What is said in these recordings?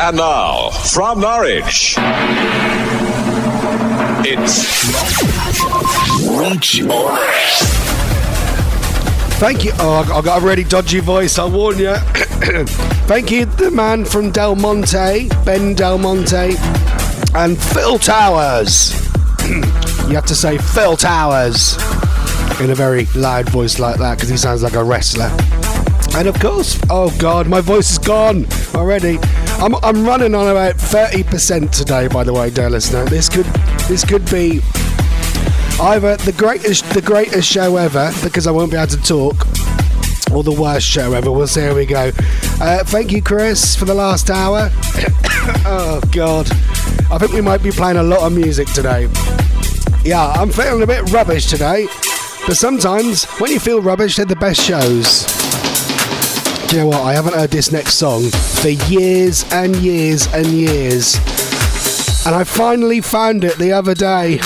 And now, from Norwich, it's Reach On. Thank you. Oh, I got a really dodgy voice, I warn you. Thank you, the man from Del Monte, Ben Del Monte, and Phil Towers. You have to say Phil Towers in a very loud voice like that because he sounds like a wrestler. And of course, oh God, my voice is gone already. I'm running on about 30% today, by the way, dear listener. This could be either the greatest show ever, because I won't be able to talk, or the worst show ever. We'll see how we go. Thank you, Chris, for the last hour. Oh God, I think we might be playing a lot of music today. Yeah, I'm feeling a bit rubbish today, but sometimes when you feel rubbish, they're the best shows. Do you know what? I haven't heard this next song for years and years and years, and I finally found it the other day.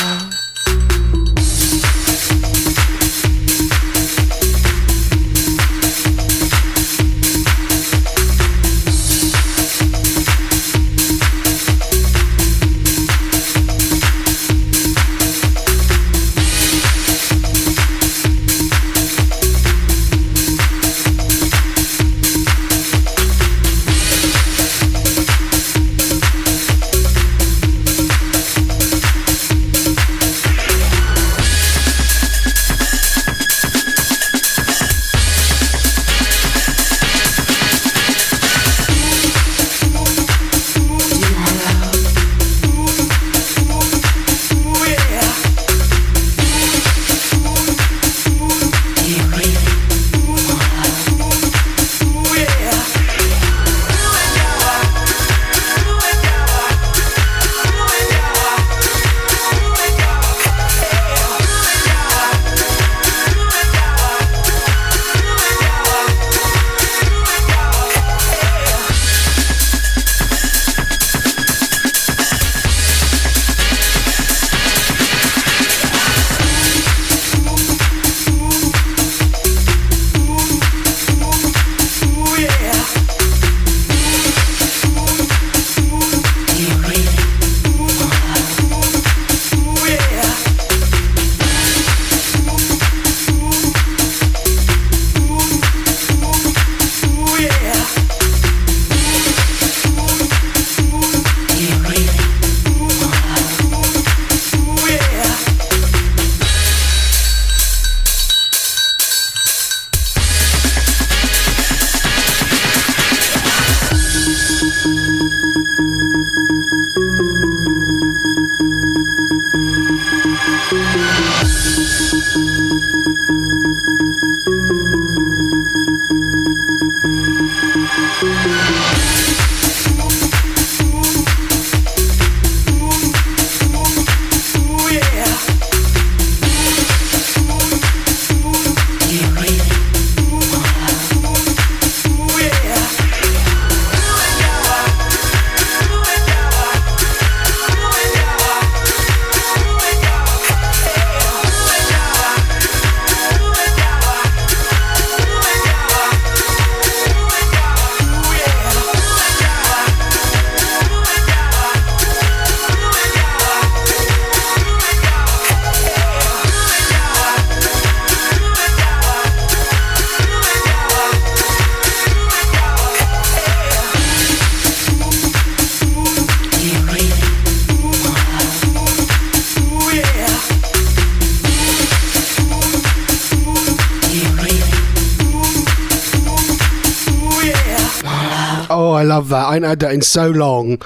I love that. I ain't heard that in so long.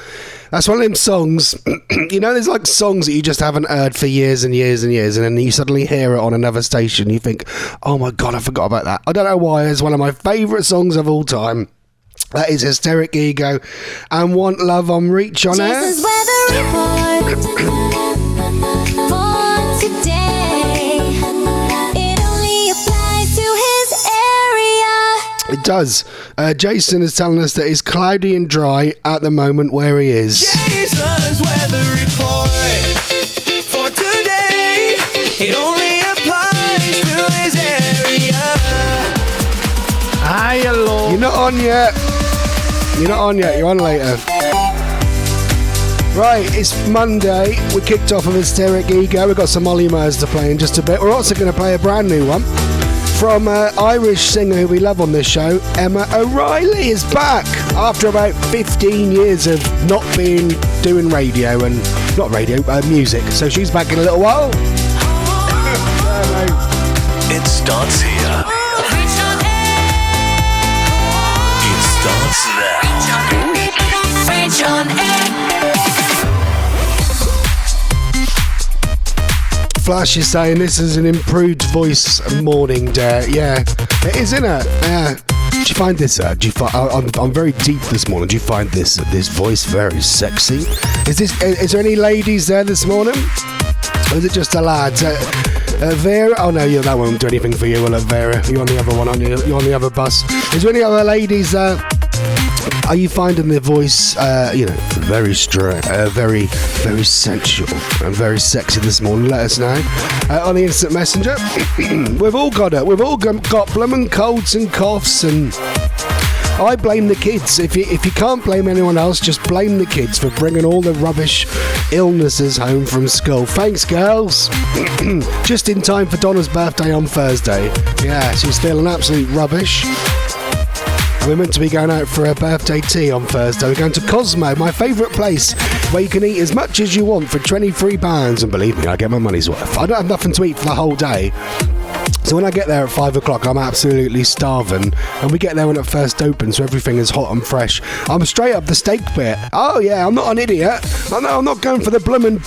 That's one of them songs, you know, there's like songs that you just haven't heard for years and years and years, and then you suddenly hear it on another station, you think, oh my God, I forgot about that. I don't know why, it's one of my favourite songs of all time. That is Hysteric Ego and Want Love on Reach On Air. Jesus weather report for today. It only applies to his area. It does. Jason is telling us that it's cloudy and dry at the moment where he is. Jason's weather report for today. It only applies to his area. Hi, hello. You're not on yet. You're not on yet. You're on later. Right, it's Monday. We kicked off with Hysteric Ego. We've got some Olly Murs to play in just a bit. We're also going to play a brand new one from Irish singer who we love on this show. Emma O'Reilly is back after about 15 years of not doing radio and music. So she's back in a little while. It starts here. It starts now. Reach on air. Flash is saying this is an improved voice morning dare. Yeah, it is, isn't it? Yeah. Do you find this? I'm very deep this morning. Do you find this voice very sexy? Is there any ladies there this morning? Or is it just a lad? Vera? Oh no, that won't do anything for you, will it, Vera? You're on the other one, aren't you? You're on the other bus. Is there any other ladies there? Are you finding the voice, very strong, very, very sensual and very sexy this morning? Let us know on the instant messenger. We've all got it. We've all got blooming colds and coughs, and I blame the kids. If you can't blame anyone else, just blame the kids for bringing all the rubbish illnesses home from school. Thanks, girls. Just in time for Donna's birthday on Thursday. Yeah, she's feeling absolute rubbish. We're meant to be going out for a birthday tea on Thursday. We're going to Cosmo, my favourite place, where you can eat as much as you want for £23. And believe me, I get my money's worth. I don't have nothing to eat for the whole day. So when I get there at 5 o'clock, I'm absolutely starving. And we get there when it first opens, so everything is hot and fresh. I'm straight up the steak bit. Oh yeah, I'm not an idiot. I'm not going for the bloomin'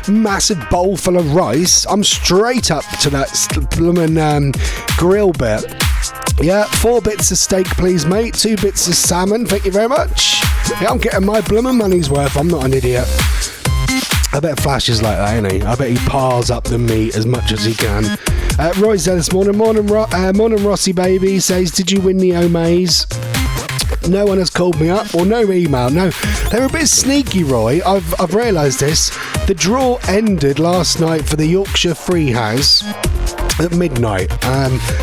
massive bowl full of rice. I'm straight up to that bloomin' grill bit. Yeah, 4 bits of steak, please, mate. 2 bits of salmon, thank you very much. Yeah, I'm getting my bloomin' money's worth. I'm not an idiot. I bet Flash is like that, ain't he? I bet he pars up the meat as much as he can. Roy's there this morning. Morning, Rossi, baby. He says, did you win the Omaze? No one has called me up, or no email. No, they're a bit sneaky, Roy. I've realised this. The draw ended last night for the Yorkshire Freehouse at midnight,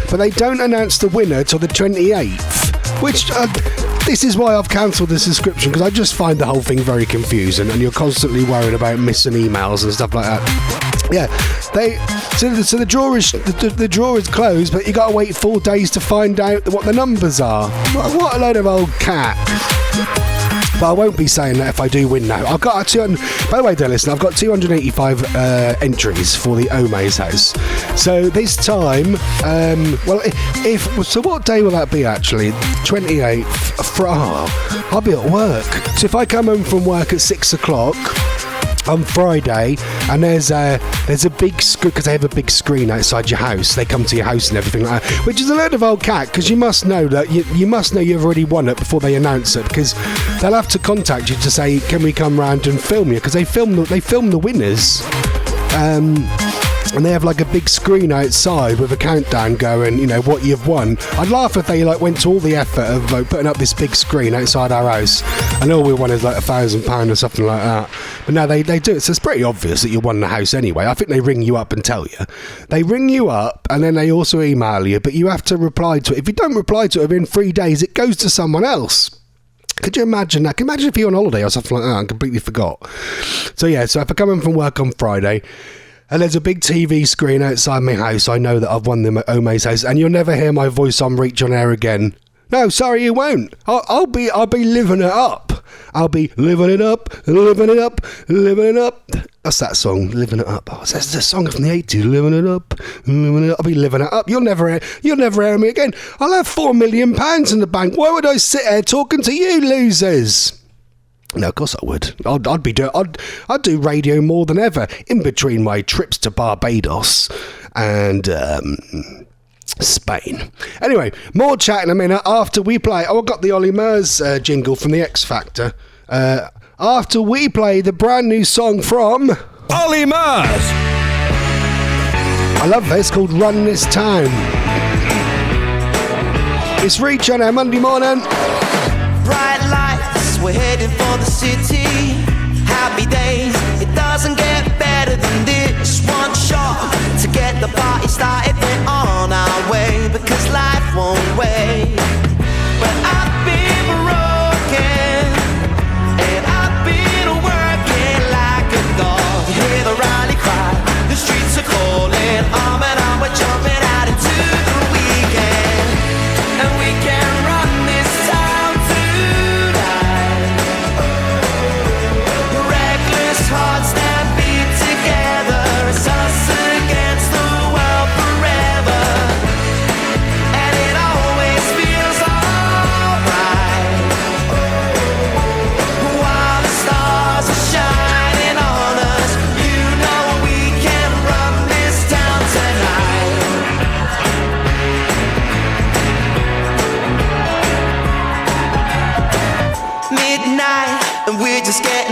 but they don't announce the winner till the 28th, which this is why I've cancelled the subscription, because I just find the whole thing very confusing, and you're constantly worried about missing emails and stuff like that. Yeah, so the draw is closed, but you got to wait 4 days to find out what the numbers are. What a load of old cat. But I won't be saying that if I do win now. I've got 200. By the way, dear listener, I've got 285 entries for the Omaze house. So this time, so what day will that be actually? 28th. I'll be at work. So if I come home from work at 6 o'clock on Friday, and there's a big screen, because they have a big screen outside your house. They come to your house and everything like that, which is a load of old cat, because you must know that you must know you've already won it before they announce it, because they'll have to contact you to say, can we come round and film you, because they film the winners. And they have like a big screen outside with a countdown going, what you've won. I'd laugh if they went to all the effort of putting up this big screen outside our house, and all we won is like £1,000 or something like that. But no, they do it, so it's pretty obvious that you won the house anyway. I think they ring you up and tell you. They ring you up, and then they also email you, but you have to reply to it. If you don't reply to it within 3 days, it goes to someone else. Could you imagine that? Can you imagine if you're on holiday or something like that and completely forgot? So yeah, so if I come in from work on Friday, and there's a big TV screen outside my house, I know that I've won the Omaze house, and you'll never hear my voice on Reach on Air again. No, sorry, you won't. I'll be living it up. I'll be living it up, living it up, living it up. That's that song, Living It Up. Oh, that's the song from the 80s, Living It Up, living it up. I'll be living it up. You'll never hear me again. I'll have £4 million in the bank. Why would I sit here talking to you losers? No, of course I would. I'd do radio more than ever in between my trips to Barbados and Spain. Anyway, more chat in a minute after we play. Oh, I got the Olly Murs jingle from the X Factor. After we play the brand new song from Olly Murs. I love this, called Run This Town. It's Reach on Air Monday morning. Bright lights, we're heading for the city. Happy days, it doesn't get better than this. One shot to get the party started, then on our way, because life won't wait. But I've been broken, and I've been working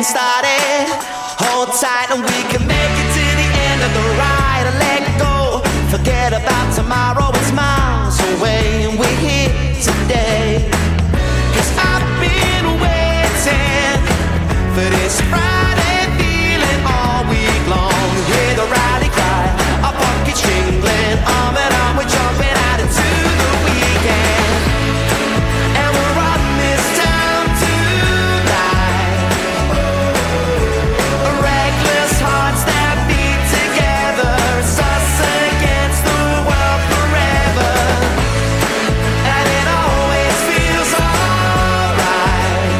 getting started. Hold tight and we can make it to the end of the ride. And let go, forget about tomorrow. It's miles away and we're here today. 'Cause I've been waiting for this Friday feeling all week long. Hear the rally cry, our pockets jingling, arm in arm we're jumping out into the weekend. And we're on this town tonight. Reckless hearts that beat together. It's us against the world forever. And it always feels alright.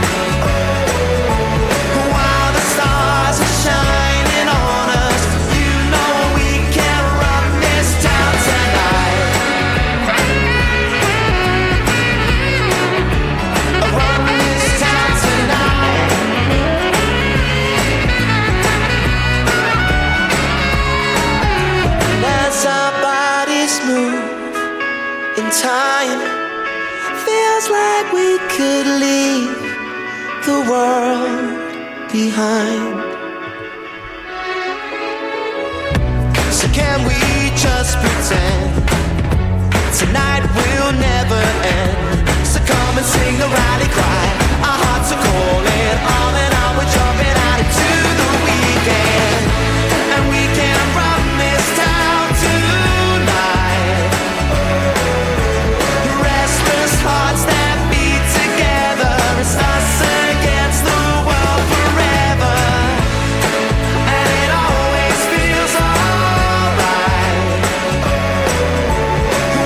While the stars are shining on us, you know we can run this town tonight. Run this town tonight. And as our bodies move in time, feels like we could leave the world behind. So can we just pretend tonight will never end? So come and sing the rally cry. Our hearts are calling, on and on we're jumping out into the weekend. And we can run this town tonight. Restless hearts that beat together. It's us against the world forever. And it always feels alright.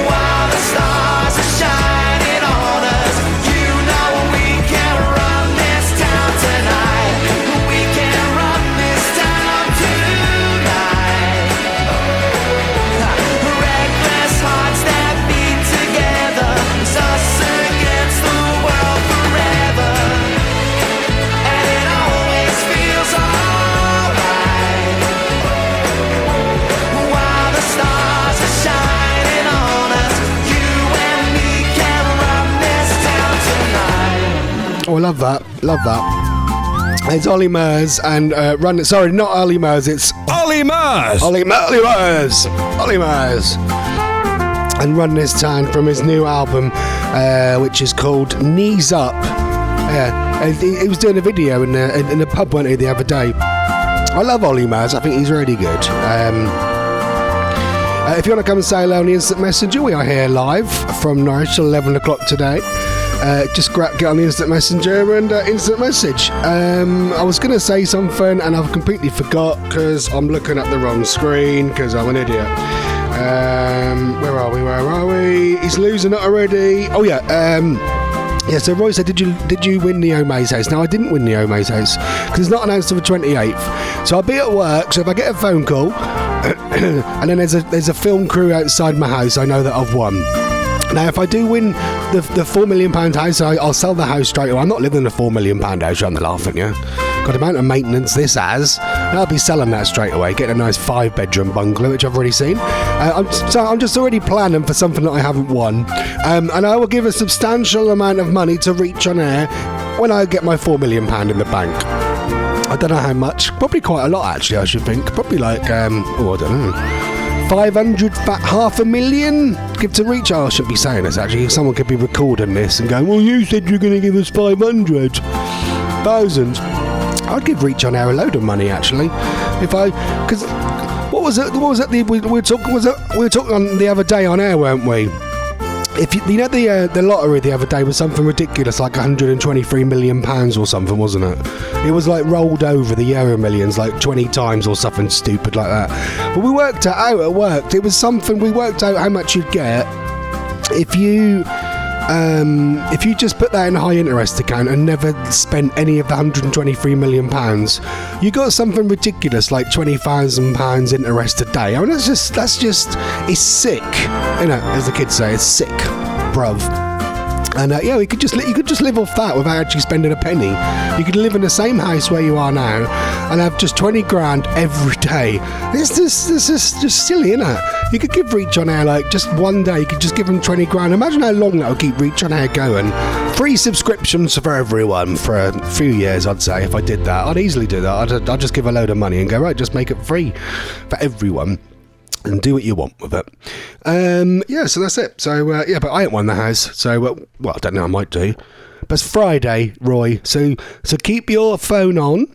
While the stars are shining on us, you know we can run this town tonight. We can run this town tonight. Reckless hearts that beat together. It's us against the world forever. And it always feels alright. While the stars are shining on us, you and me can run this town tonight. Oh, I love that. Love that. It's Olly Murs and run. Sorry, not Olly Murs. It's Olly Murs. Olly Murs. Olly Murs. And Run This Town from his new album, which is called Knees Up. Yeah, and he was doing a video in a pub, wasn't he, the other day. I love Olly Murs. I think he's really good. If you want to come and say hello on the Instant Messenger, we are here live from Norwich till 11 o'clock today. Just get on the Instant Messenger and instant message. I was going to say something and I've completely forgot because I'm looking at the wrong screen because I'm an idiot. Where are we? He's losing it already. Oh yeah. Yeah, so Roy said, did you win the Omaze house? No, I didn't win the Omaze house because it's not announced until the 28th. So I'll be at work, so if I get a phone call and then there's a film crew outside my house, I know that I've won. Now, if I do win the £4 million house, I'll sell the house straight away. I'm not living in a £4 million house, I'm laughing, yeah? Got the amount of maintenance this has, and I'll be selling that straight away, getting a nice 5-bedroom bungalow, which I've already seen. I'm just already planning for something that I haven't won. And I will give a substantial amount of money to Reach On Air when I get my £4 million in the bank. I don't know how much. Probably quite a lot, actually, I should think. Probably like, I don't know. 500, $500,000 give to Reach. Oh, I shouldn't be saying this, actually. Someone could be recording this and going, well, you said you're going to give us 500,000. I'd give Reach On Air a load of money, actually. Because what was it? We were talking on the other day on air, weren't we? If you know the lottery the other day was something ridiculous, like 123 million pounds or something, wasn't it? It was like rolled over the Euro Millions like 20 times or something stupid like that. But we worked it out at work. It was something, we worked out how much you'd get if you just put that in a high interest account and never spent any of the 123 million pounds, you got something ridiculous like £20,000 interest a day. I mean, that's just it's sick, you know, as the kids say, it's sick, bruv. And you could just live off that without actually spending a penny. You could live in the same house where you are now and have just 20 grand every day. This is just silly, isn't it? You could give Reach On Air, like, just one day, you could just give them 20 grand. Imagine how long that would keep Reach On Air going. Free subscriptions for everyone for a few years, I'd say. If I did that, I'd easily do that. I'd just give a load of money and go, right, just make it free for everyone. And do what you want with it. So that's it. So, but I ain't won the house. So, well, I don't know, I might do. But it's Friday, Roy. So keep your phone on,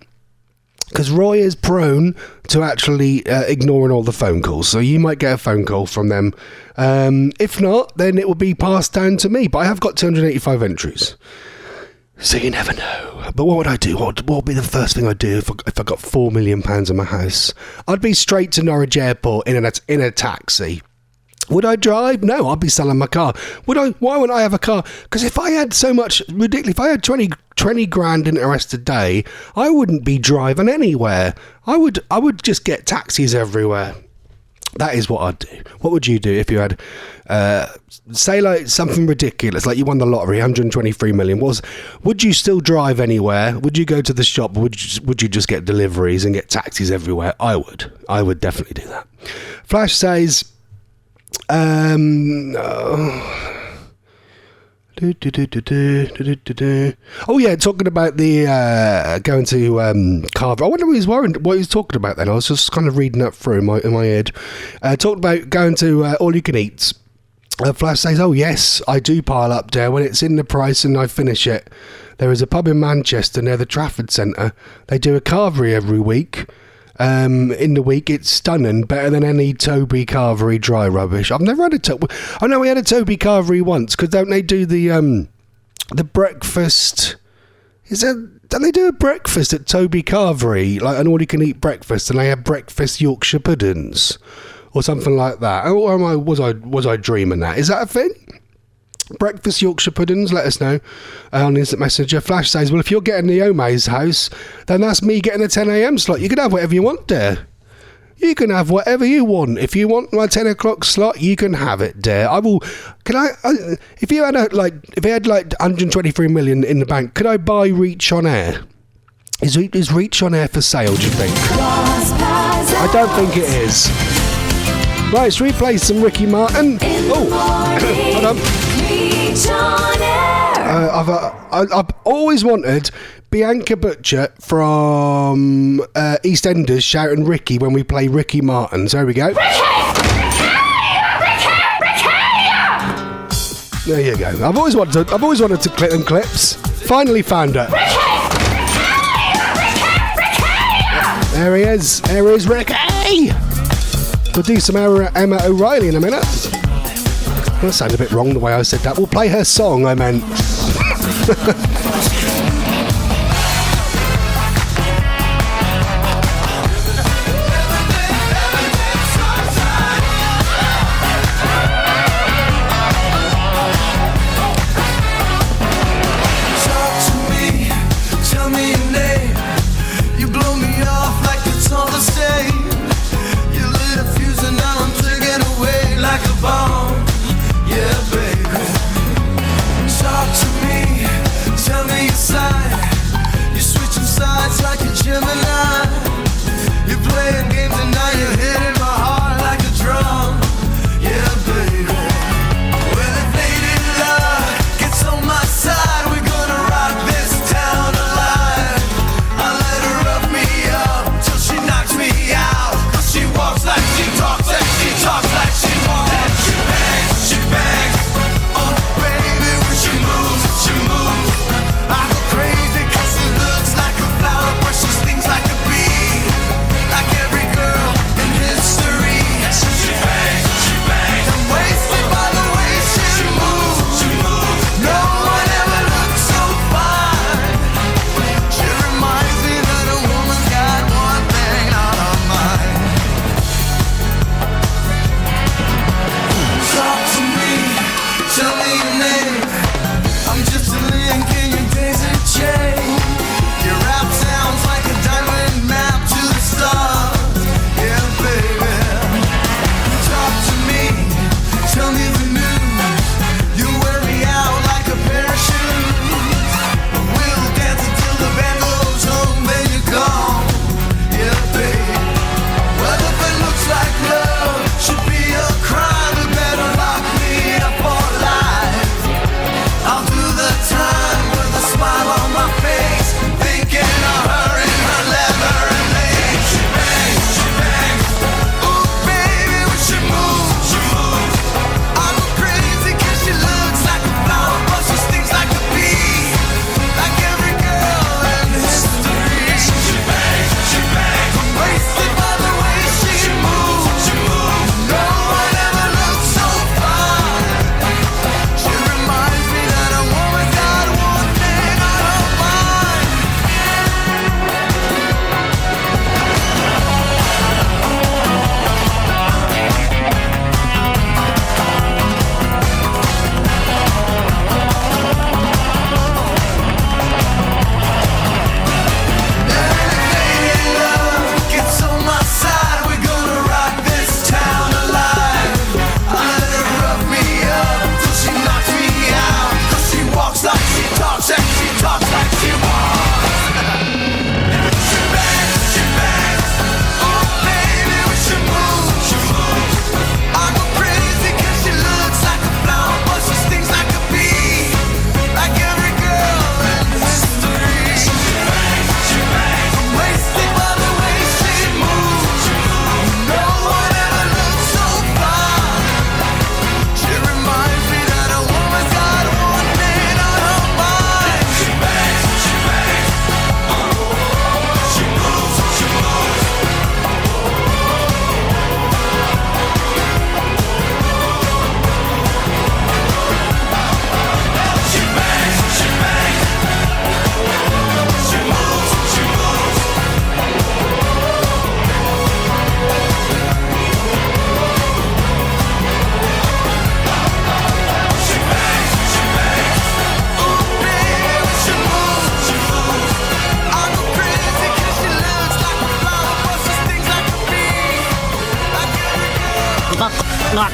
because Roy is prone to actually ignoring all the phone calls. So you might get a phone call from them. If not, then it will be passed down to me. But I have got 285 entries. So you never know. But what would I do? What would be the first thing I'd do if I got £4 million in my house? I'd be straight to Norwich Airport in a taxi. Would I drive? No, I'd be selling my car. Why wouldn't I have a car? Because if I had so much ridiculous, if I had 20 grand interest a day, I wouldn't be driving anywhere. I would just get taxis everywhere. That is what I'd do. What would you do if you had, say, like something ridiculous, like you won the lottery, 123 million? Would you still drive anywhere? Would you go to the shop? Would you just get deliveries and get taxis everywhere? I would definitely do that. Flash says, oh yeah, talking about the going to Carver. I wonder what he was talking about then. I was just kind of reading that through in my head. Talked about going to All You Can Eat. Flash says, oh yes, I do pile up there when it's in the price and I finish it. There is a pub in Manchester near the Trafford Centre. They do a carvery every week. In the week, it's stunning, better than any Toby Carvery dry rubbish. I've never had a Toby. I know we had a Toby Carvery once, because don't they do the breakfast? Don't they do a breakfast at Toby Carvery, like an all-you-can-eat breakfast, and they have breakfast Yorkshire puddings or something like that? Or was I dreaming that? Is that a thing? Breakfast Yorkshire puddings, let us know on Instant Messenger. Flash says, well, if you're getting the Ome's house, then that's me getting a 10 a.m. slot. You can have whatever you want there. You can have whatever you want. If you want my 10 o'clock slot, you can have it there. I will. Can I? If you had if I had 123 million in the bank, could I buy Reach On Air? Is Reach On Air for sale, do you think? I don't think it is. Right, let's replay some Ricky Martin. Oh, hold on. I've always wanted Bianca Butcher from EastEnders shouting Ricky when we play Ricky Martin. So here we go. Ricky! There you go. I've always wanted to clip them clips. Finally found it. There he is. There is Ricky. We'll do some Emma O'Reilly in a minute. That sounded a bit wrong the way I said that. We'll play her song, I meant.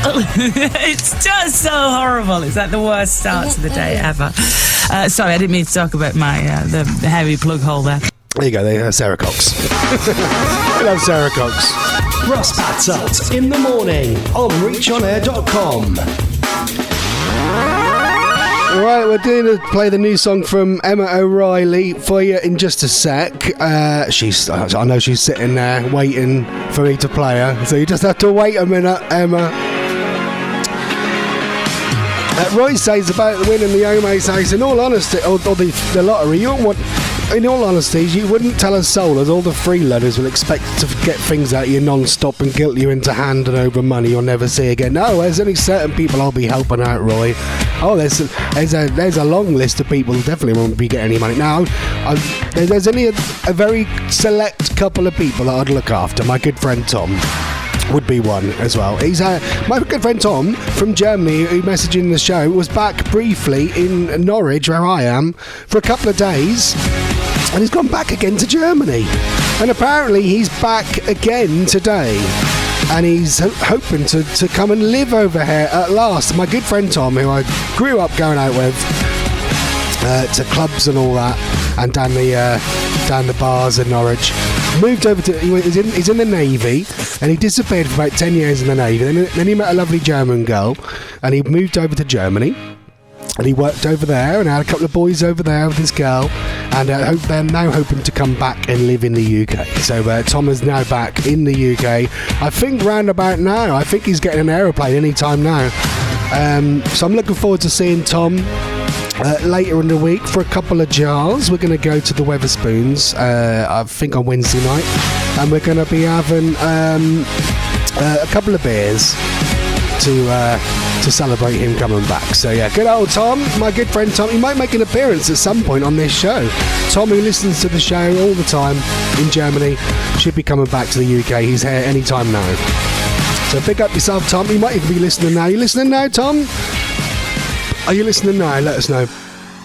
It's just so horrible. It's like the worst start to the day ever. Sorry, I didn't mean to talk about my the heavy plug hole there. There you go, they Sarah Cox. I love Sarah Cox. Ross Patzelt in the morning on reachonair.com. Right, we're going to play the new song from Emma O'Reilly for you in just a sec. I know she's sitting there waiting for me to play her, so you just have to wait a minute, Emma. Roy says about winning the Ome says, in all honesty, or the lottery, you don't want. In all honesty, you wouldn't tell a soul, as all the freeloaders will expect to get things out of you non-stop and guilt you into handing over money you'll never see again. No, there's only certain people I'll be helping out, Roy. Oh, there's a long list of people who definitely won't be getting any money. Now, there's only a very select couple of people that I'd look after. My good friend Tom would be one as well. He's my good friend Tom from Germany, who messaged in the show, was back briefly in Norwich, where I am, for a couple of days. And he's gone back again to Germany. And apparently he's back again today. And he's hoping to come and live over here at last. My good friend Tom, who I grew up going out with to clubs and all that, and down the bars in Norwich, moved over to. He's in the Navy, and he disappeared for about 10 years in the Navy. Then he met a lovely German girl, and he moved over to Germany. And he worked over there and had a couple of boys over there with his girl, and they're now hoping to come back and live in the UK. So Tom is now back in the UK. I think round about now. I think he's getting an aeroplane any time now. So I'm looking forward to seeing Tom later in the week for a couple of jars. We're going to go to the Weatherspoons, I think on Wednesday night, and we're going to be having a couple of beers to celebrate him coming back. So yeah, good old Tom, my good friend Tom. He might make an appearance at some point on this show. Tom, who listens to the show all the time in Germany, should be coming back to the UK. He's here anytime now. So pick up yourself, Tom. You might even be listening now. You listening now, Tom? Are you listening now? Let us know.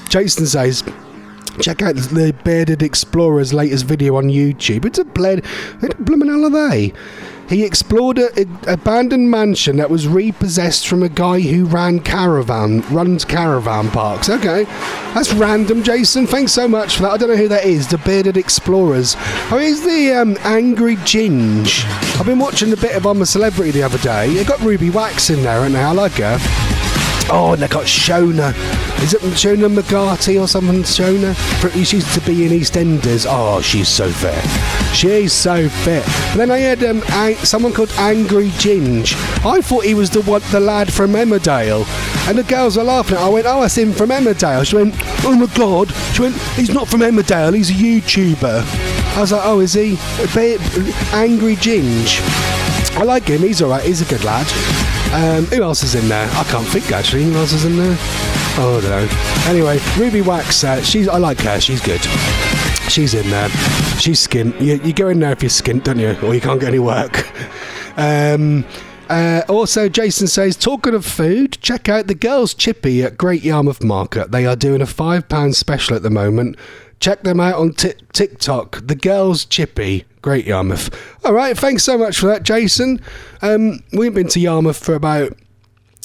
Jason says, check out the Bearded Explorer's latest video on YouTube. It's a blooming holiday. He explored an abandoned mansion that was repossessed from a guy who runs caravan parks. Okay, that's random, Jason. Thanks so much for that. I don't know who that is. The Bearded Explorers. Oh, he's the Angry Ginge. I've been watching a bit of I'm a Celebrity the other day. They got Ruby Wax in there, and I like her. Oh, and they got Shona. Is it Shona McGarty or something? Shona? She used to be in EastEnders. Oh, she's so fit. She's so fit. But then I heard someone called Angry Ginge. I thought he was the lad from Emmerdale. And the girls were laughing. I went, oh, that's him from Emmerdale. She went, oh my God. She went, he's not from Emmerdale. He's a YouTuber. I was like, oh, is he? Angry Ginge. I like him. He's all right. He's a good lad. Who else is in there? I can't think actually. Who else is in there? Oh, I don't know. Anyway, Ruby Wax. I like her. She's good. She's in there. She's skint. You go in there if you're skint, don't you? Or you can't get any work. Also, Jason says, talking of food, check out the Girls Chippy at Great Yarmouth Market. They are doing a £5 special at the moment. Check them out on TikTok. The Girls Chippy, Great Yarmouth. All right, thanks so much for that, Jason. We've been to Yarmouth for about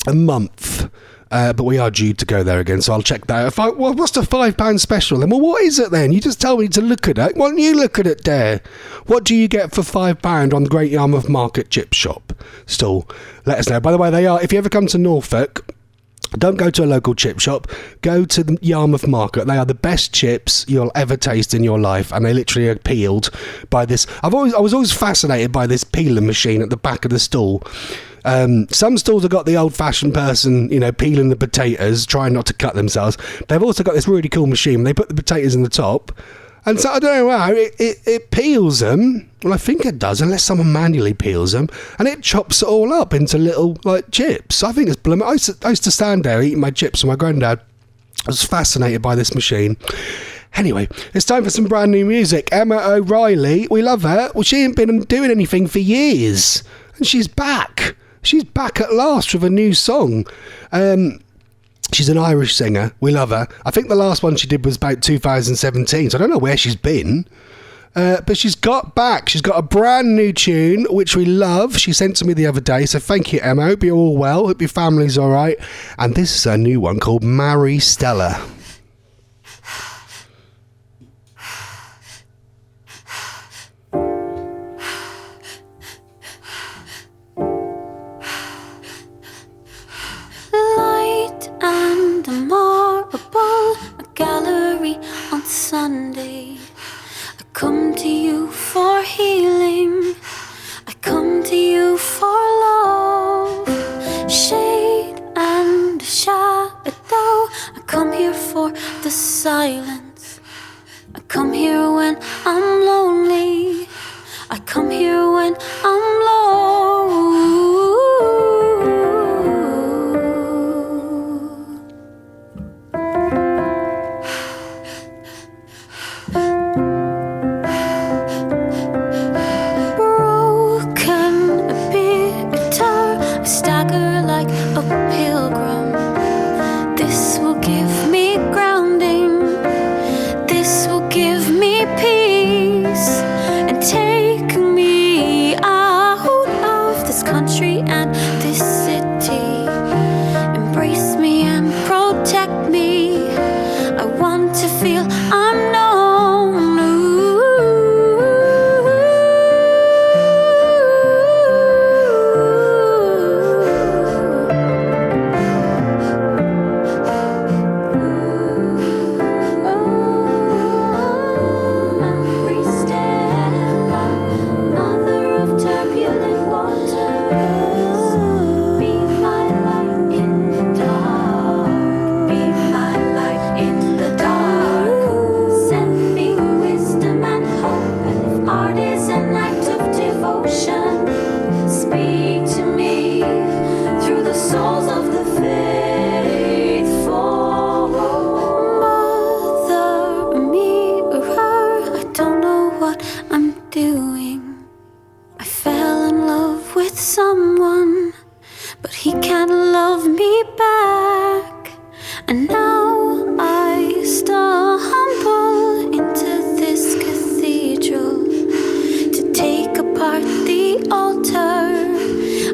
a month, but we are due to go there again, so I'll check that out. What's the £5 special then? Well, what is it then? You just tell me to look at it. Why don't you look at it there? What do you get for £5 on the Great Yarmouth Market chip shop stall? Let us know. By the way, they are, if you ever come to Norfolk, don't go to a local chip shop. Go to the Yarmouth Market. They are the best chips you'll ever taste in your life, and they literally are peeled by this. I was always fascinated by this peeling machine at the back of the stall. Some stalls have got the old-fashioned person, peeling the potatoes, trying not to cut themselves. They've also got this really cool machine. They put the potatoes in the top, and so I don't know how it peels them. Well, I think it does, unless someone manually peels them, and it chops it all up into little chips. I think it's blooming. I used to stand there eating my chips with my granddad. I was fascinated by this machine. Anyway, it's time for some brand new music. Emma O'Reilly, we love her. Well, she ain't been doing anything for years, and she's back. She's back at last with a new song. She's an Irish singer. We love her. I think the last one she did was about 2017, so I don't know where she's been. But she's got back. She's got a brand new tune, which we love. She sent to me the other day. So thank you, Emma. Hope you're all well. Hope your family's all right. And this is a new one called Marry Stella. Light and a marble, a gallery on Sunday. I come to you for healing. I come to you for love. Shade and a shadow. I come here for the silence. I come here when I'm lonely. I come here when I'm low. Stagger like a pilgrim. This will give me grounding. This will give me peace and take me out of this country and this city. Embrace me and protect me. I want to feel I'm known. Someone, but he can't love me back. And now I stumble into this cathedral to take apart the altar.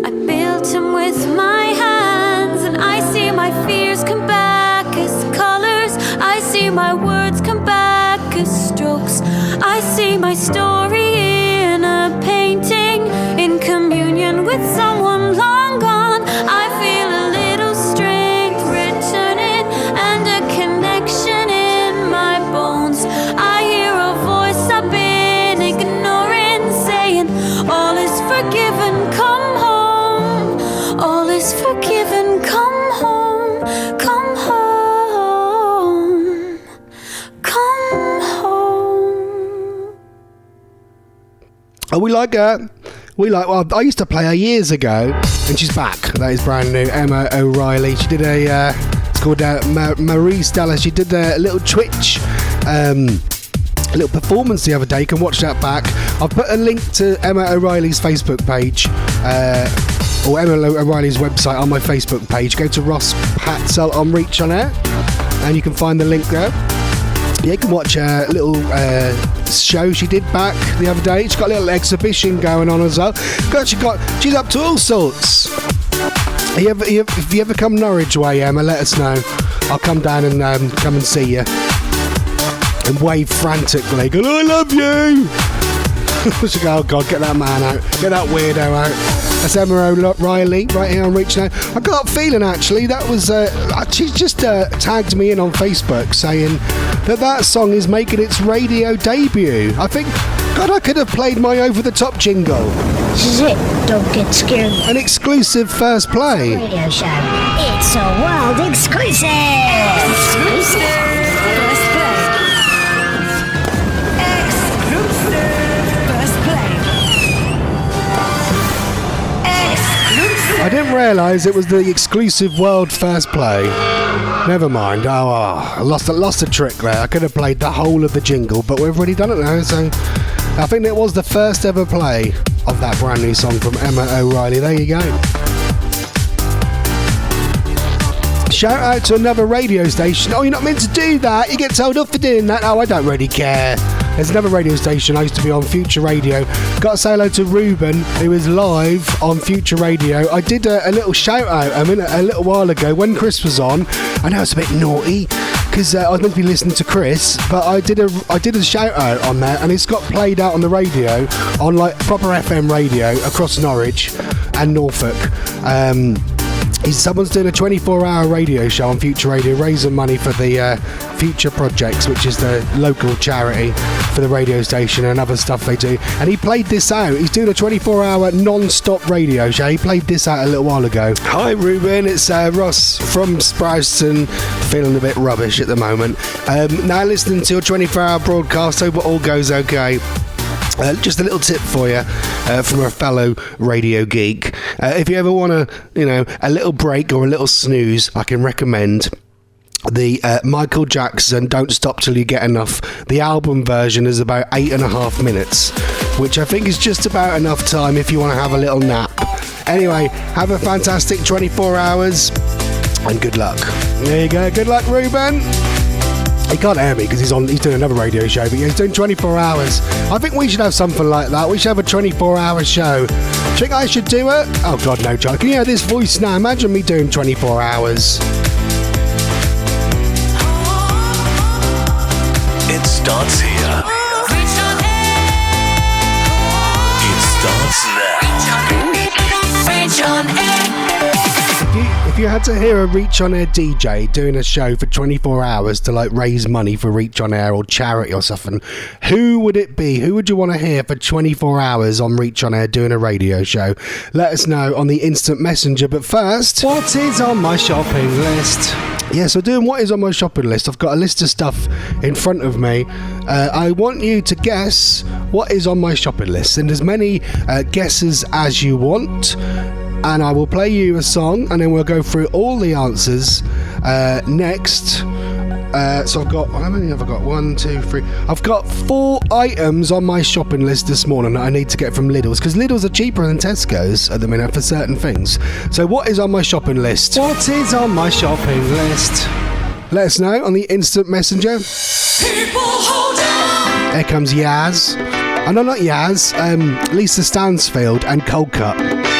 I built him with my hands, and I see my fears come back as colors. I see my words come back as strokes. I see my story in a painting, in communion with someone long gone. I feel a little strength returning and a connection in my bones. I hear a voice I've been ignoring saying, all is forgiven, come home. All is forgiven, come home. Come home. Come home. Oh, we like her. Well, I used to play her years ago, and she's back. That is brand new. Emma O'Reilly. She did it's called Marry Stella. She did a little Twitch, a little performance the other day. You can watch that back. I've put a link to Emma O'Reilly's Facebook page, or Emma O'Reilly's website on my Facebook page. Go to Ross Patzelt on Reach on Air, and you can find the link there. Yeah, you can watch a little show she did back the other day. She's got a little exhibition going on as well. She's up to all sorts. If you ever come Norwich way, Emma, let us know. I'll come down and come and see you. And wave frantically, go, I love you! She go, oh God, get that man out. Get that weirdo out. That's Emma O'Reilly right here on Reach Now. I got a feeling actually that was she just tagged me in on Facebook saying that song is making its radio debut. I think, God, I could have played my over-the-top jingle. This is it. Don't get scared. An exclusive first play. Radio show. It's a world exclusive. Exclusive first play. Exclusive first play. I didn't realise it was the exclusive world first play. Never mind. I lost the trick there. I could have played the whole of the jingle, but we've already done it now. So I think it was the first ever play of that brand new song from Emma O'Reilly. There you go. shout out to another radio station. Oh, you're not meant to do that. You get told off for doing that. Oh, I don't really care. There's another radio station I used to be on, Future Radio. Got to say hello to Ruben, who is live on Future Radio. I did a little shout out a little while ago when Chris was on. I know it's a bit naughty because I was meant to be listening to Chris, but I did a shout out on there, and it's got played out on the radio on like proper FM radio across Norwich and Norfolk. Someone's doing a 24-hour radio show on Future Radio, raising money for the Future Projects, which is the local charity for the radio station and other stuff they do. And he played this out. He's doing a 24-hour non-stop radio show. He played this out a little while ago. Hi, Ruben. It's Ross from Sprowston. Feeling a bit rubbish at the moment. Now listening to your 24-hour broadcast. Hope it all goes okay. Just a little tip for you from a fellow radio geek. If you ever want a little break or a little snooze, I can recommend the Michael Jackson Don't Stop Till You Get Enough. The album version is about 8.5 minutes, which I think is just about enough time if you want to have a little nap. Anyway, have a fantastic 24 hours and good luck. There you go. Good luck, Ruben. He can't hear me because he's doing another radio show, but yeah, he's doing 24 hours. I think we should have something like that. We should have a 24-hour show. Do you think I should do it? Oh, God, no, John. Can you hear this voice now? Imagine me doing 24 hours. It starts here. It starts now. Reach on air. If you had to hear a Reach On Air DJ doing a show for 24 hours to like raise money for Reach On Air or charity or something, who would it be? Who would you want to hear for 24 hours on Reach On Air doing a radio show? Let us know on the instant messenger. But first, what is on my shopping list? Yeah, so doing what is on my shopping list, I've got a list of stuff in front of me. I want you to guess what is on my shopping list. Send as many guesses as you want. And I will play you a song, and then we'll go through all the answers next. So I've got, how many have I got? 1, 2, 3. I've got 4 items on my shopping list this morning that I need to get from Lidl's, because Lidl's are cheaper than Tesco's at the minute for certain things. So what is on my shopping list? What is on my shopping list? Let us know on the instant messenger. People hold on. Here comes Yaz. Oh, no, not Yaz. Lisa Stansfield and Coldcut.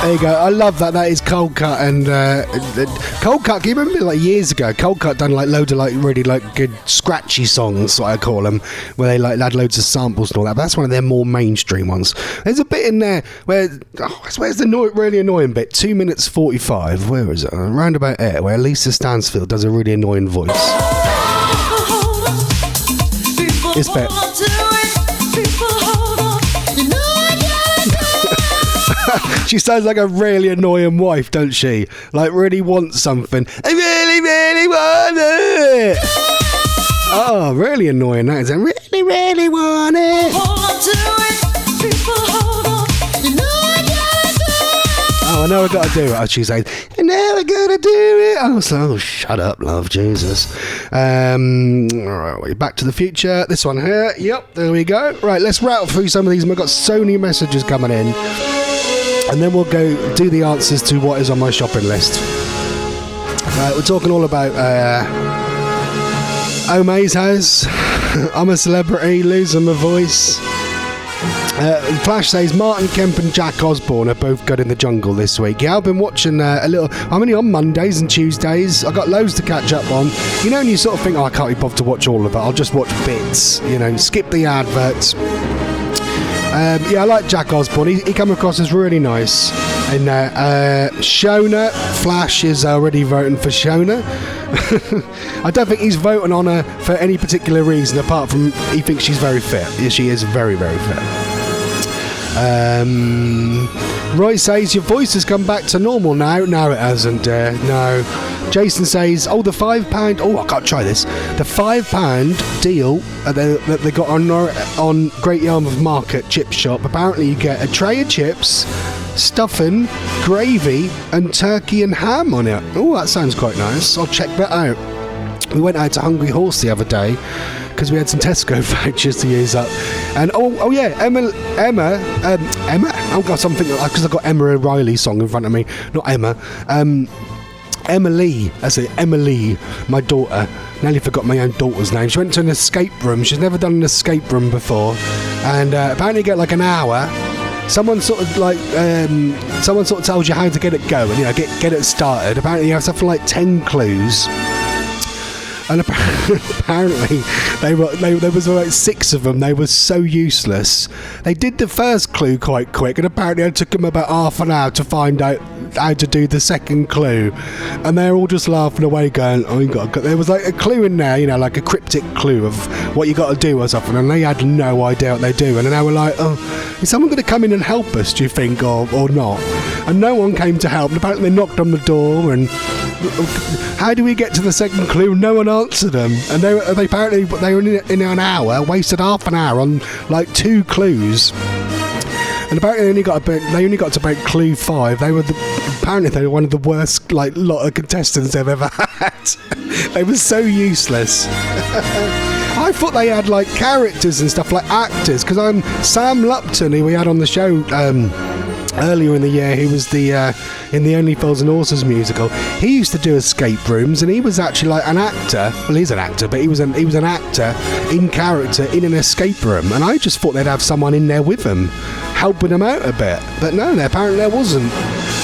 There you go. I love that. That is Coldcut and Coldcut. Can you remember like years ago? Coldcut done like loads of like really like good scratchy songs, what I call them, where they like had loads of samples and all that. But that's one of their more mainstream ones. There's a bit in there where's the really annoying bit. 2 minutes 45. Where is it? Roundabout Air, where Lisa Stansfield does a really annoying voice. This bit. She sounds like a really annoying wife, don't she? Like really wants something. I really, really want it. Oh, really annoying that is. I really, really want it. Oh, I know I gotta do it. Oh, she says, I know I gotta do it. Oh, shut up, love, Jesus. Alright, Back to the Future. This one here. Yep, there we go. Right, let's rattle through some of these. We've got so many messages coming in. And then we'll go do the answers to what is on my shopping list. We're talking all about Omay's house. I'm a celebrity, losing my voice. Flash says Martin Kemp and Jack Osborne are both good in the jungle this week. Yeah, I've been watching a little. I'm only on Mondays and Tuesdays. I've got loads to catch up on. You know, and you sort of think, I can't be bothered to watch all of it. I'll just watch bits. You know, skip the adverts. I like Jack Osborne. He came across as really nice. And Shona, Flash is already voting for Shona. I don't think he's voting on her for any particular reason apart from he thinks she's very fit. Yeah, she is very, very fit. Roy says your voice has come back to normal now. No, it hasn't. No. Jason says, the £5. Oh, I can't try this. The £5 deal that they got on Great Yarmouth Market chip shop. Apparently, you get a tray of chips, stuffing, gravy, and turkey and ham on it. Oh, that sounds quite nice. I'll check that out. We went out to Hungry Horse the other day because we had some Tesco vouchers to use up. And Emma. I've got something because I've got Emma O'Reilly's song in front of me, not Emma. Emily, that's it, Emily, my daughter. Nearly forgot my own daughter's name. She went to an escape room. She's never done an escape room before, and apparently you get like an hour. Someone sort of tells you how to get it going. You know, get it started. Apparently you have something like 10 clues. And apparently there was like 6 of them. They were so useless. They did the first clue quite quick, and apparently it took them about half an hour to find out how to do the second clue. And they're all just laughing away, going, "Oh, you got." There was like a clue in there, you know, like a cryptic clue of what you got to do or something, and they had no idea what they do. And then they were like, "Oh, is someone going to come in and help us? Do you think, or not?" And no one came to help. And apparently they knocked on the door and. How do we get to the second clue? No one answered them, and they were in an hour, wasted half an hour on like 2 clues. And apparently they only got to about clue 5. Apparently they were one of the worst lot of contestants they've ever had. They were so useless. I thought they had like characters and stuff, like actors, because I'm Sam Lupton, who we had on the show earlier in the year. He was in the Only Fools and Horses musical. He used to do escape rooms, and he was actually like an actor. Well, he's an actor, but he was an actor in character in an escape room. And I just thought they'd have someone in there with them, helping them out a bit. But no, apparently there wasn't,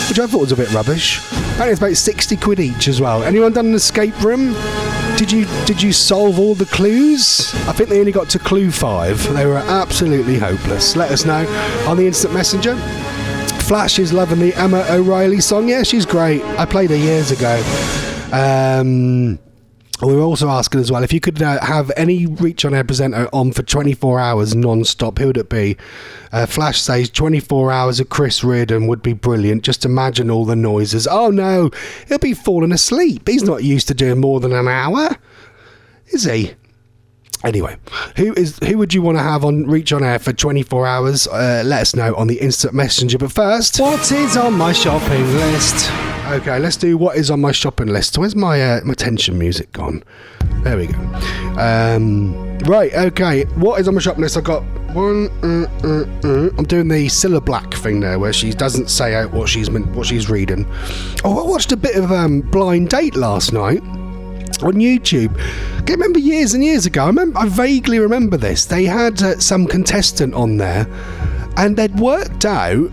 which I thought was a bit rubbish. Apparently it's about 60 quid each as well. Anyone done an escape room? Did you solve all the clues? I think they only got to clue 5. They were absolutely hopeless. Let us know on the instant messenger. Flash is loving the Emma O'Reilly song. Yeah, she's great. I played her years ago. We were also asking as well, if you could have any Reach On Air presenter on for 24 hours non-stop, who would it be? Flash says 24 hours of Chris Reardon would be brilliant. Just imagine all the noises. Oh no, he'll be falling asleep. He's not used to doing more than an hour, is he? Anyway, who would you want to have on Reach On Air for 24 hours? Let us know on the instant messenger. But first, what is on my shopping list? Okay, let's do what is on my shopping list. Where's my tension music gone? There we go. Right, okay. What is on my shopping list? I've got one. I'm doing the Cilla Black thing there, where she doesn't say out what she's reading. Oh, I watched a bit of Blind Date last night on YouTube. I remember years and years ago. I vaguely remember this. They had some contestant on there, and they'd worked out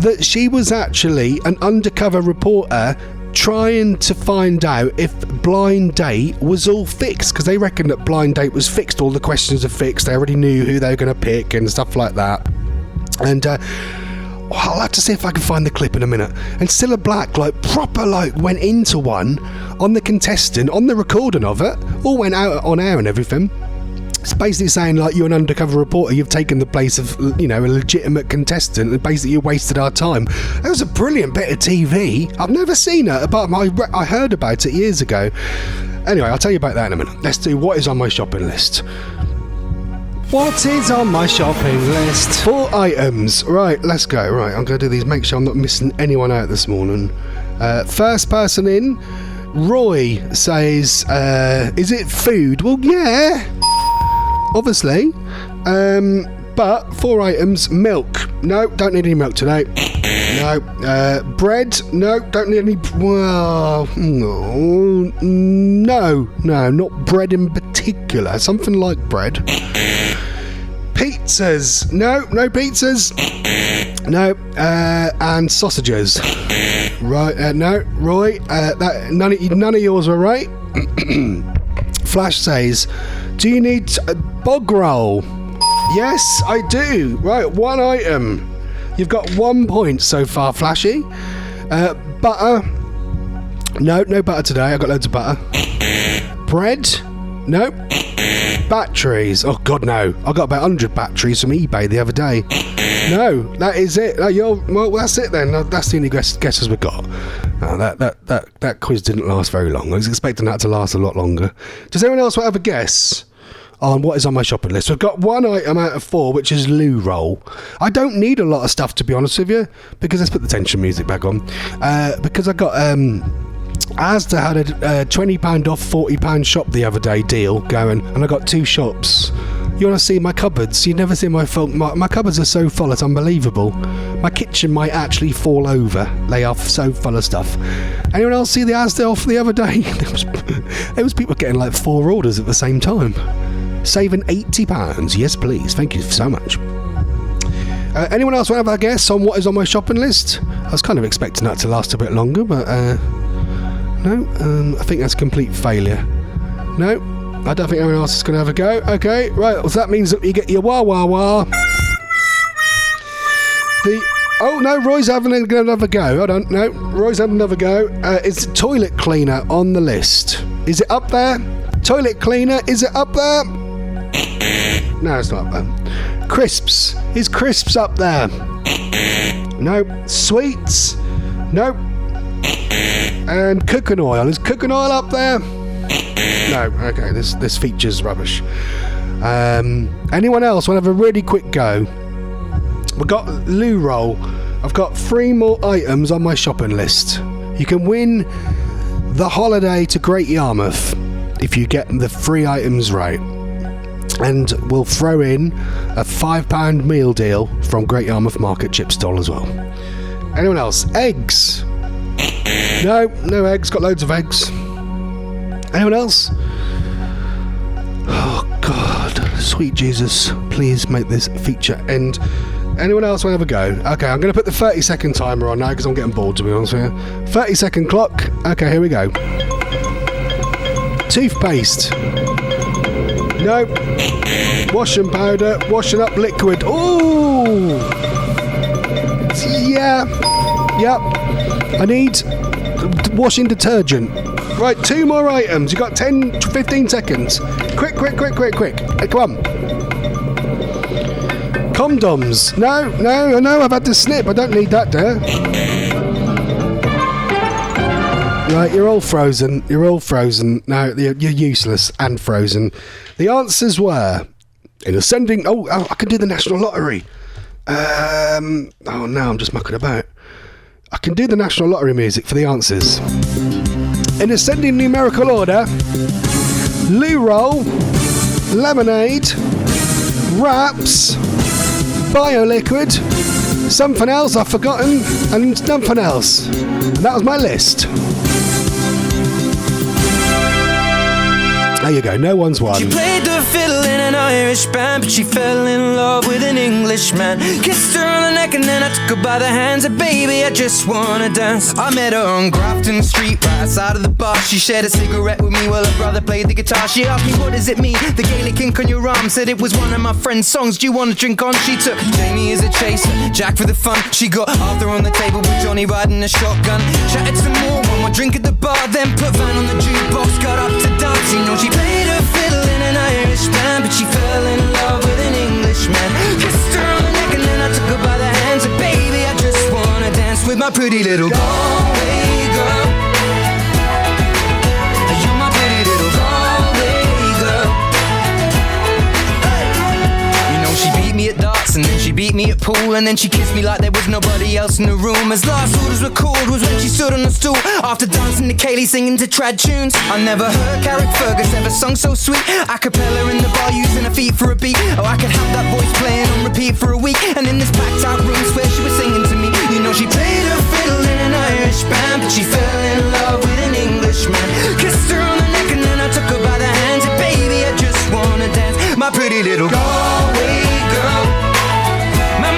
that she was actually an undercover reporter trying to find out if Blind Date was all fixed, because they reckon that Blind Date was fixed, all the questions are fixed, they already knew who they were going to pick and stuff like that. And I'll have to see if I can find the clip in a minute. And Cilla Black proper went into one on the contestant, on the recording of it, all went out on air and everything. It's basically saying you're an undercover reporter, you've taken the place of a legitimate contestant, and basically you wasted our time. It was a brilliant bit of TV. I've never seen it, apart from I heard about it years ago. Anyway, I'll tell you about that in a minute. Let's do what is on my shopping list. What is on my shopping list? 4 items. Right, let's go. Right, I'm going to do these, make sure I'm not missing anyone out this morning. First person in, Roy says, is it food? Well, yeah. Obviously, but 4 items. Milk, no, don't need any milk today. No. Bread, no, don't need any. Well, no, not bread in particular. Something like bread. Pizzas, no pizzas. No, and sausages. Right, no, Roy. None of yours were right. Flash says, do you need a bog roll? Yes, I do. Right, 1 item. You've got 1 point so far, Flashy. Butter. No butter today. I've got loads of butter. Bread. No. Batteries. Oh, God, no. I got about 100 batteries from eBay the other day. No, that is it. Well, that's it then. That's the only guesses we got. That quiz didn't last very long. I was expecting that to last a lot longer. Does anyone else have a guess on what is on my shopping list? We've got 1 item out of 4, which is loo roll. I don't need a lot of stuff, to be honest with you, because let's put the tension music back on. Because I got Asda had a £20 off £40 shop the other day deal going, and I got 2 shops. You want to see my cupboards? You never see my cupboards are so full, it's unbelievable. My kitchen might actually fall over. They are so full of stuff. Anyone else see the Asda off the other day? There was people getting 4 orders at the same time. Saving £80. Yes, please. Thank you so much. Anyone else want to have a guess on what is on my shopping list? I was kind of expecting that to last a bit longer, but no. I think that's a complete failure. No. I don't think anyone else is going to have a go. Okay, right. Well, that means that you get your wah wah wah. Oh no, Roy's having another go. Hold on, no, Roy's having another go. Is toilet cleaner on the list? Is it up there? Toilet cleaner, is it up there? No, it's not up there. Crisps, is crisps up there? No. Sweets, no. And cooking oil, is cooking oil up there? No, okay, this feature's rubbish. Anyone else want to have a really quick go? We've got loo roll. I've got 3 more items on my shopping list. You can win the holiday to Great Yarmouth if you get the 3 items right. And we'll throw in a £5 meal deal from Great Yarmouth Market Chip Stall as well. Anyone else? Eggs? No eggs, got loads of eggs. Anyone else? Oh God, sweet Jesus, please make this feature end. Anyone else want to have a go? Okay, I'm going to put the 30-second timer on now because I'm getting bored, to be honest with you. 30-second clock. Okay, here we go. Toothpaste. Nope. Washing powder. Washing up liquid. Ooh. Yeah. Yep. I need washing detergent. Right, 2 more items. You got 10 to 15 seconds. Quick. Hey, come on. Condoms. No, I've had to snip. I don't need that, dear. Right, you're all frozen. No, you're useless and frozen. The answers were in ascending. Oh, I can do the National Lottery. Oh, no, I'm just mucking about. I can do the National Lottery music for the answers. In ascending numerical order: loo roll, lemonade, wraps, bio-liquid, something else I've forgotten, and something else. And that was my list. There you go, no one's won. She played the fiddle in an Irish band, but she fell in love with an Englishman. Kissed her on the neck and then I took her by the hands. And baby, I just wanna dance. I met her on Grafton Street, right outside of the bar. She shared a cigarette with me while her brother played the guitar. She asked me, what does it mean? The Gaelic ink on your arm. Said it was one of my friend's songs. Do you want to drink on? She took Jamie as a chaser, Jack for the fun. She got Arthur on the table with Johnny riding a shotgun. Chatted some more, one more drink at the bar, then put Van on the jukebox, got up to dance. You know she played her fiddle in an Irish band, but she fell in love with an Englishman. Kissed her on the neck and then I took her by the hands. And baby, I just wanna dance with my pretty little Galway girl. You're my pretty little Galway girl. You know she beat me at darts and then she beat me at pool, and then she kissed me like there was nobody else in the room. As last orders were called was when she stood on the stool after dancing to Kaylee, singing to trad tunes. I never heard Carrick Fergus ever sung so sweet. A cappella in the bar using her feet for a beat. Oh, I could have that voice playing on repeat for a week. And in this packed out room where she was singing to me. You know she played her fiddle in an Irish band, but she fell in love with an Englishman. Kissed her on the neck and then I took her by the hands. And baby, I just wanna dance, my pretty little Galway girl. My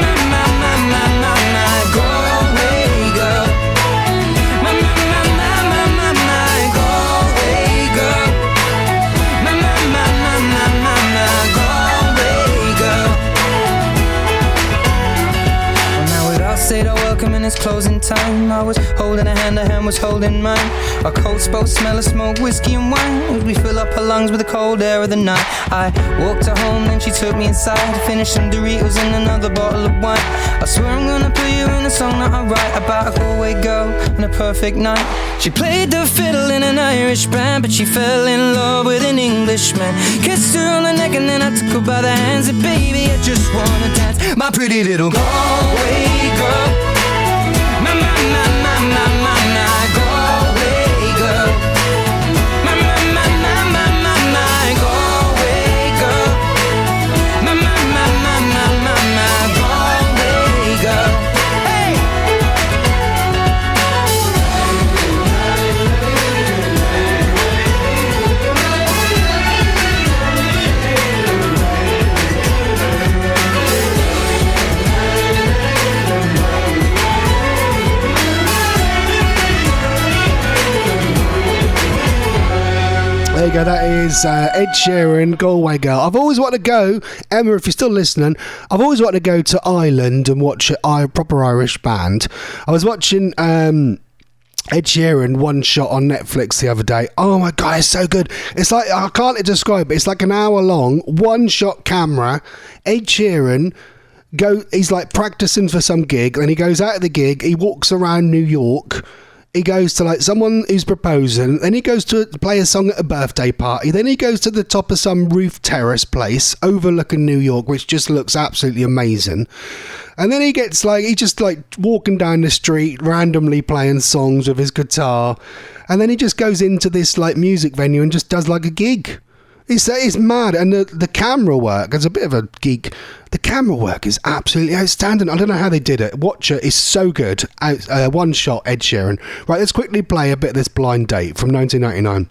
Galway girl. My Galway girl. My Galway girl. Well, now we'd all said our welcome and it's closing time. I was holding her hand was holding mine. Our coats both smell of smoke, whiskey and wine, as we fill up her lungs with the cold air of the night. I walked her home, then she took me inside to finish some Doritos and another bottle of wine. I swear I'm gonna put you in a song that I write about a Galway girl and a perfect night. She played the fiddle in an Irish band, but she fell in love with an Englishman. Kissed her on the neck and then I took her by the hands. And baby, I just wanna dance, my pretty little Galway girl. My Galway girl. My Galway girl. My Galway girl. Hey! There you go, that is Ed Sheeran, Galway Girl. I've always wanted to go, Emma, if you're still listening, I've always wanted to go to Ireland and watch a proper Irish band. I was watching Ed Sheeran One Shot on Netflix the other day. Oh my God, it's so good. It's like, I can't describe it. It's like an hour long, one shot camera. Ed Sheeran, he's like practicing for some gig, and he goes out of the gig, he walks around New York. He goes to like someone who's proposing, then he goes to play a song at a birthday party, then he goes to the top of some roof terrace place overlooking New York, which just looks absolutely amazing. And then he gets like, he just like walking down the street randomly playing songs with his guitar, and then he just goes into this like music venue and just does like a gig. It's mad. And the camera work, as a bit of a geek, the camera work is absolutely outstanding. I don't know how they did it. Watch it, it's so good. One shot, Ed Sheeran. Right, let's quickly play a bit of this Blind Date from 1999.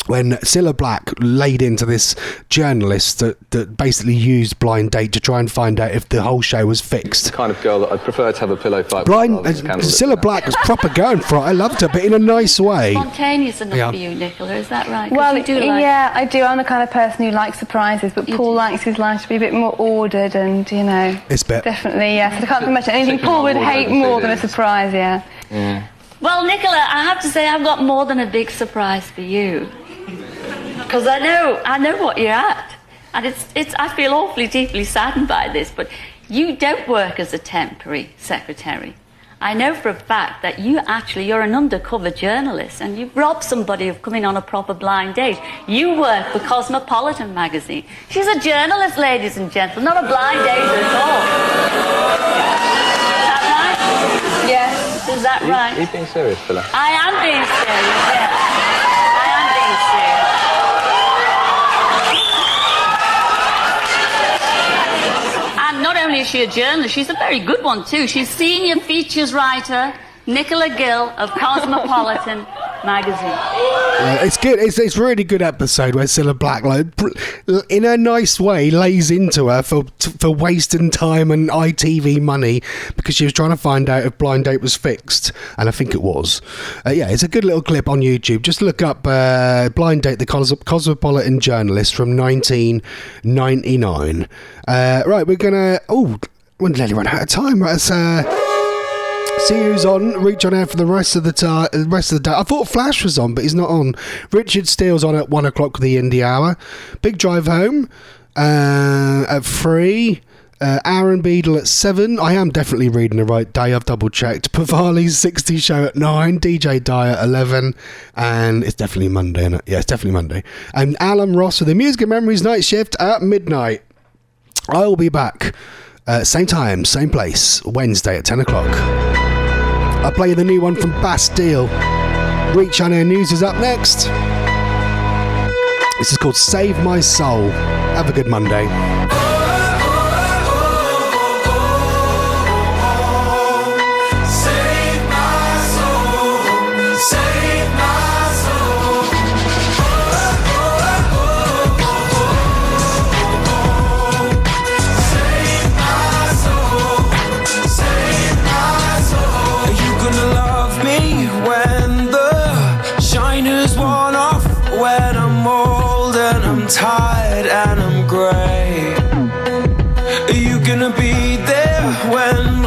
When Cilla Black laid into this journalist that basically used Blind Date to try and find out if the whole show was fixed. The kind of girl that I'd prefer to have a pillow fight with. Cilla Black was proper going for it. I loved her, but in a nice way. Spontaneous enough for you, Nicola, is that right? Well, yeah, I do. I'm the kind of person who likes surprises, but Paul likes his life to be a bit more ordered and, you know... It's bit. Definitely, yes. I can't imagine anything Paul would hate more than a surprise, yeah. Well, Nicola, I have to say I've got more than a big surprise for you. Because I know what you're at. And I feel awfully deeply saddened by this, but you don't work as a temporary secretary. I know for a fact that you're an undercover journalist, and you've robbed somebody of coming on a proper blind date. You work for Cosmopolitan magazine. She's a journalist, ladies and gentlemen, not a blind date at all. Is that right? Yes. Is that right? Are you being serious, Stella? I am being serious, yes. I am being serious. And not only is she a journalist, she's a very good one too. She's senior features writer, Nicola Gill of Cosmopolitan, magazine. It's good. It's a really good episode where Cilla Black, like, in a nice way, lays into her for wasting time and ITV money because she was trying to find out if Blind Date was fixed, and I think it was. Yeah, it's a good little clip on YouTube. Just look up Blind Date, the Cosmopolitan Journalist from 1999. Right, we're gonna. We're nearly run out of time. Right, see who's on. Reach on air for the rest of the day. I thought Flash was on, but he's not on. Richard Steele's on at 1 o'clock for the Indie Hour. Big Drive Home at 3. Aaron Beadle at 7. I am definitely reading the right day. I've double checked. Pavali's 60 show at 9. DJ Dye at 11. And it's definitely Monday, isn't it? Yeah, it's definitely Monday. And Alan Ross with the Music and Memories night shift at midnight. I will be back. Same time, same place, Wednesday at 10 o'clock. I'll play you the new one from Bastille. Reach on Air News is up next. This is called Save My Soul. Have a good Monday. Tired and I'm grey. Are you gonna be there when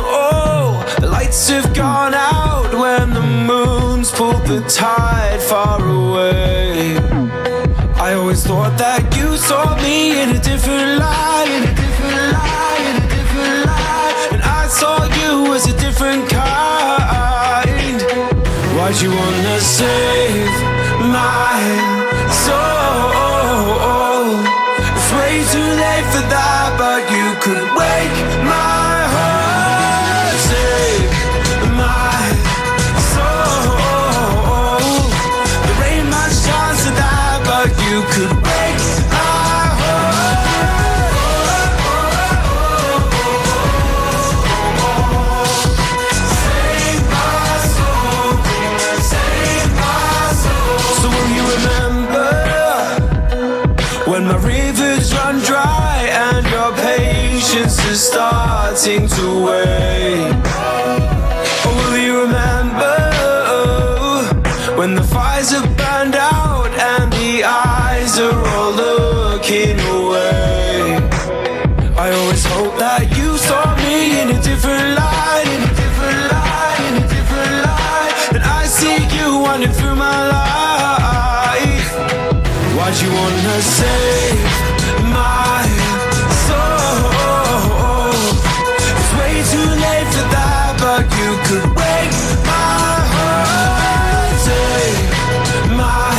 the lights have gone out, when the moon's pulled the tide far away? I always thought that you saw me in a different light, in a different light, in a different light, and I saw you as a different kind. Why'd you wanna save my soul? It's way too late for that, but you could wake my heart, save my soul. There ain't much chance of that, but you could wake my heart. Save my soul, save my soul. So will you remember when my rivers run dry and your patience is starting to wane? Or will you remember when the fires have burned out and the eyes are all looking away? I always hope that you saw me in a different light, in a different light, in a different light, and I see you running through my life. Why'd you wanna save my soul? It's way too late for that, but you could wake my heart, save my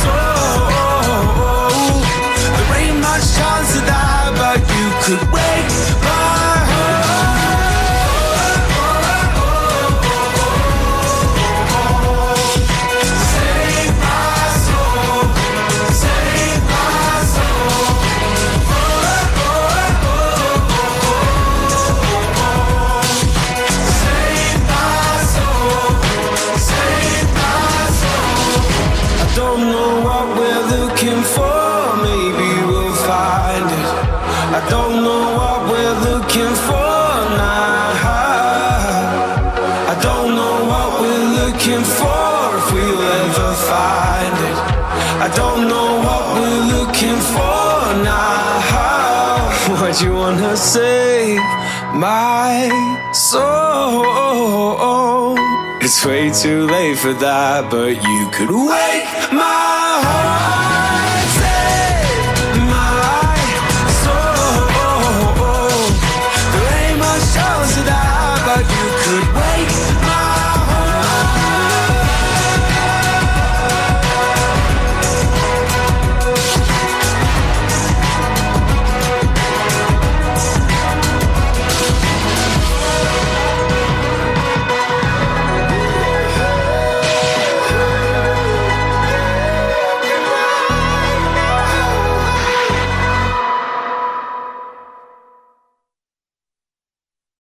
soul. There ain't much chance of that, but you could wake my don't know what we're looking for, maybe we'll find it. I don't know what we're looking for now. I don't know what we're looking for, if we'll ever find it. I don't know what we're looking for now. Why'd you wanna save my soul? It's way too late for that, but you could wake my heart.